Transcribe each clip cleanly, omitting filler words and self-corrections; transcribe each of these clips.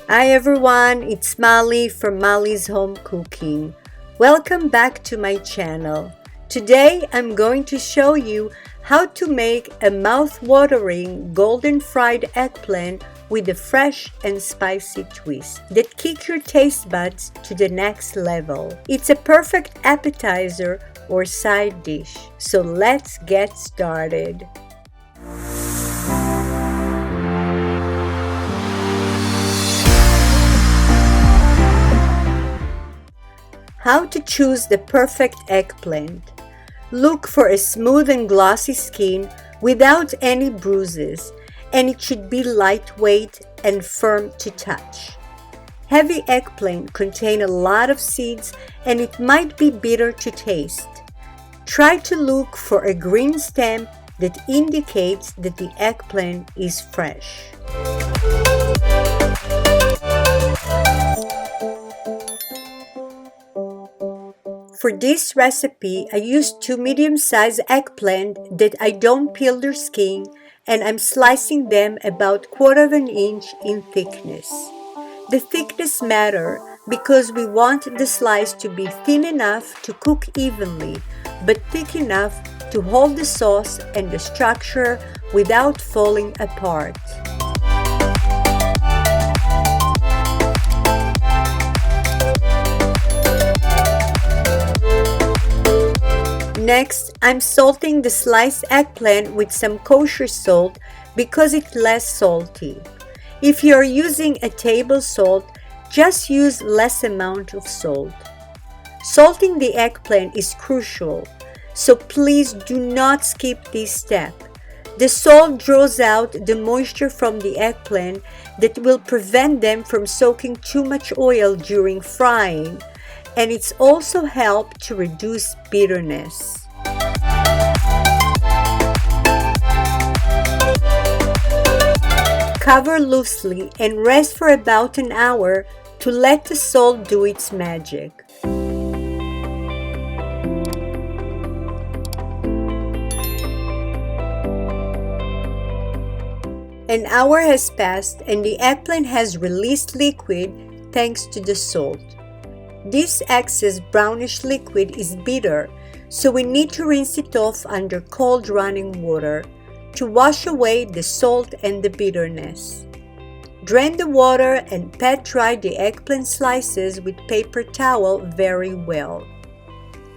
Hi everyone, it's Molly from Molly's Home Cooking. Welcome back to my channel. Today I'm going to show you how to make a mouth-watering golden fried eggplant with a fresh and spicy twist that kick your taste buds to the next level. It's a perfect appetizer or side dish. So let's get started. How to choose the perfect eggplant. Look for a smooth and glossy skin without any bruises, and it should be lightweight and firm to touch. Heavy eggplant contain a lot of seeds and it might be bitter to taste. Try to look for a green stem that indicates that the eggplant is fresh. For this recipe, I used 2 medium-sized eggplant that I don't peel their skin, and I'm slicing them about 1/4 inch in thickness. The thickness matters because we want the slice to be thin enough to cook evenly, but thick enough to hold the sauce and the structure without falling apart. Next, I'm salting the sliced eggplant with some kosher salt because it's less salty. If you are using a table salt, just use less amount of salt. Salting the eggplant is crucial, so please do not skip this step. The salt draws out the moisture from the eggplant that will prevent them from soaking too much oil during frying, and it's also helped to reduce bitterness. Cover loosely and rest for about an hour to let the salt do its magic. An hour has passed and the eggplant has released liquid thanks to the salt. This excess brownish liquid is bitter, so we need to rinse it off under cold running water to wash away the salt and the bitterness. Drain the water and pat dry the eggplant slices with paper towel very well.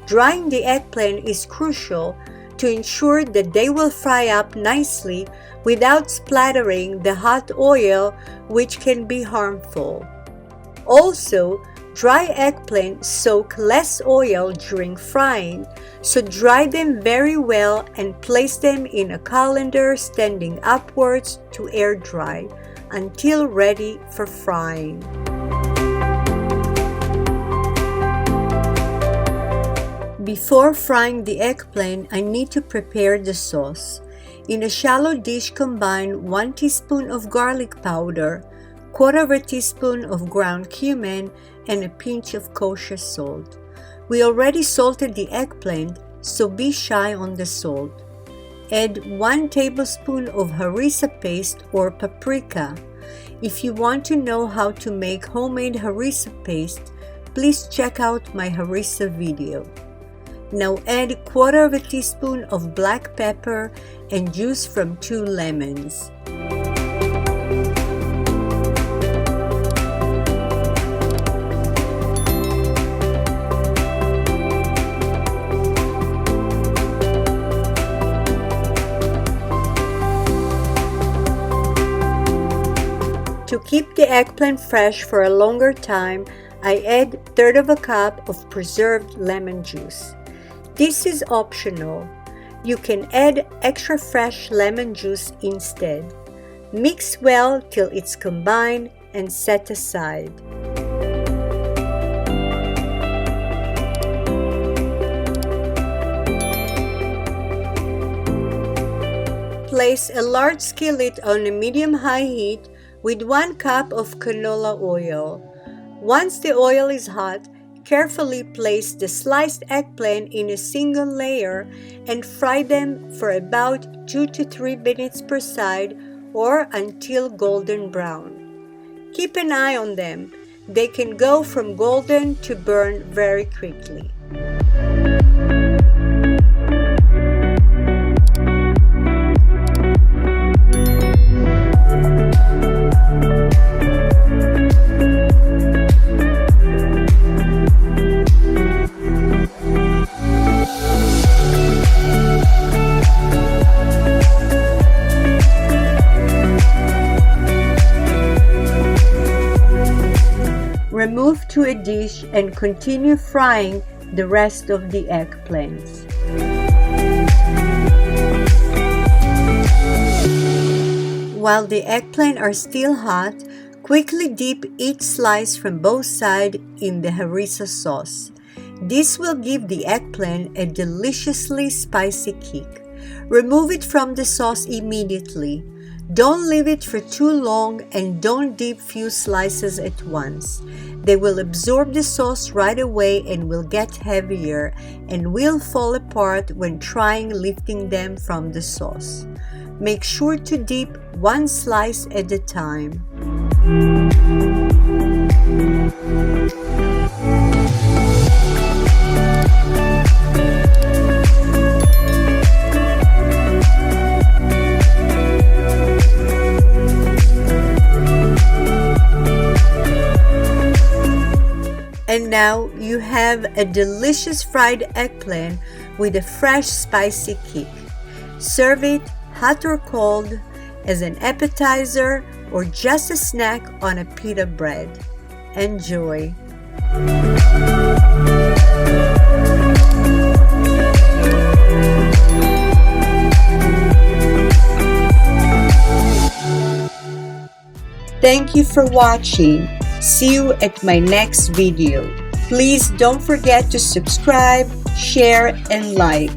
Drying the eggplant is crucial to ensure that they will fry up nicely without splattering the hot oil, which can be harmful. Also, dry eggplant soak less oil during frying, so dry them very well and place them in a colander standing upwards to air dry until ready for frying. Before frying the eggplant, I need to prepare the sauce. In a shallow dish, combine 1 teaspoon of garlic powder, 1/4 teaspoon of ground cumin, and a pinch of kosher salt. We already salted the eggplant, so be shy on the salt. Add 1 tablespoon of harissa paste or paprika. If you want to know how to make homemade harissa paste, please check out my harissa video. Now add 1/4 teaspoon of black pepper and juice from 2 lemons. To keep the eggplant fresh for a longer time, I add 1/3 cup of preserved lemon juice. This is optional. You can add extra fresh lemon juice instead. Mix well till it's combined and set aside. Place a large skillet on a medium-high heat with 1 cup of canola oil. Once the oil is hot, carefully place the sliced eggplant in a single layer and fry them for about 2 to 3 minutes per side or until golden brown. keep an eye on them. They can go from golden to burn very quickly. Remove to a dish and continue frying the rest of the eggplants. While the eggplant are still hot, quickly dip each slice from both sides in the harissa sauce. This will give the eggplant a deliciously spicy kick. Remove it from the sauce immediately. Don't leave it for too long and don't dip few slices at once. They will absorb the sauce right away and will get heavier and will fall apart when trying lifting them from the sauce. Make sure to dip one slice at a time. And now you have a delicious fried eggplant with a fresh spicy kick. Serve it hot or cold, as an appetizer, or just a snack on a pita bread. Enjoy! Thank you for watching. See you at my next video. Please don't forget to subscribe, share, and like.